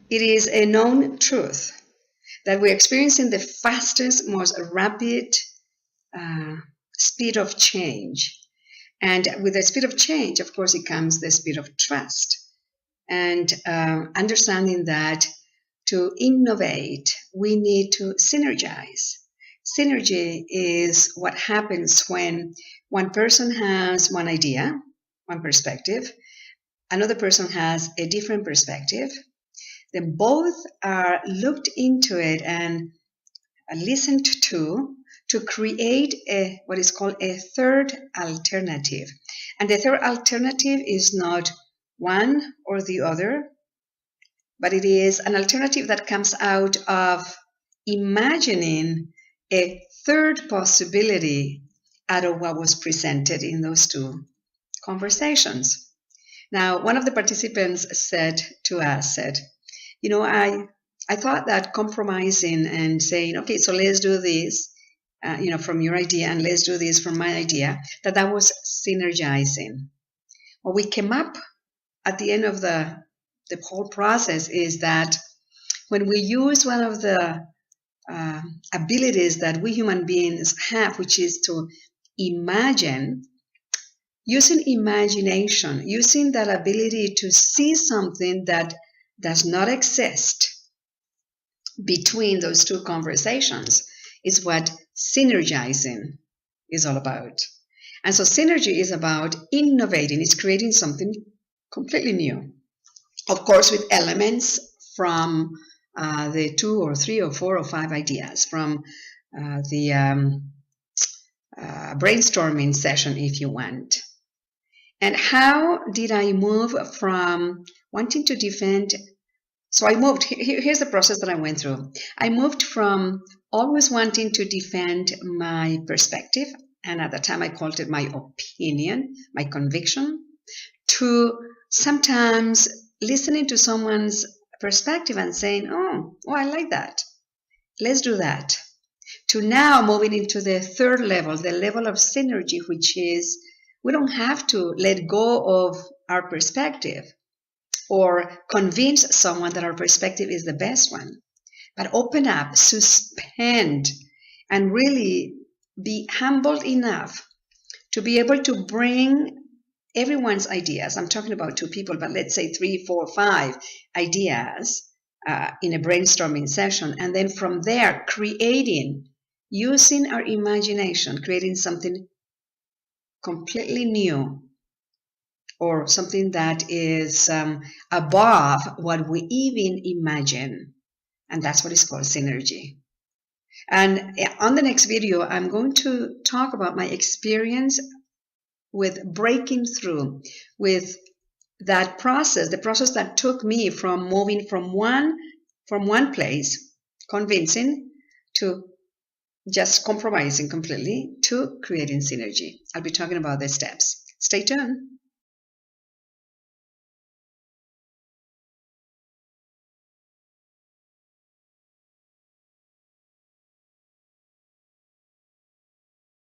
It is a known truth that we're experiencing the fastest, most rapid uh, speed of change. And with the speed of change, of course, it comes the speed of trust. And understanding that to innovate, we need to synergize. Synergy is what happens when one person has one idea, one perspective, another person has a different perspective. Then both are looked into it and listened to create what is called a third alternative. And the third alternative is not one or the other, but it is an alternative that comes out of imagining a third possibility out of what was presented in those two conversations. Now, one of the participants said to us, I thought that compromising and saying, okay, so let's do this, from your idea, and let's do this from my idea, that was synergizing. What we came up at the end of the whole process is that when we use one of the abilities that we human beings have, which is to imagine, using imagination, using that ability to see something that does not exist between those two conversations, is what synergizing is all about. And so synergy is about innovating, it's creating something completely new. Of course, with elements from the 2 or 3 or 4 or 5 ideas from the brainstorming session, if you want. And how did I move from wanting to defend? So I moved, here's the process that I went through. I moved from always wanting to defend my perspective, and at the time I called it my opinion, my conviction, to sometimes listening to someone's perspective and saying, oh, I like that. Let's do that. To now moving into the third level, the level of synergy, which is we don't have to let go of our perspective or convince someone that our perspective is the best one, but open up, suspend, and really be humbled enough to be able to bring everyone's ideas. I'm talking about 2 people, but let's say 3, 4, 5 ideas in a brainstorming session. And then from there, using our imagination, creating something completely new or something that is above what we even imagine. And that's what is called synergy. And on the next video, I'm going to talk about my experience with breaking through with that process, the process that took me from moving from one place, convincing, to just compromising completely, to creating synergy. I'll be talking about the steps. Stay tuned.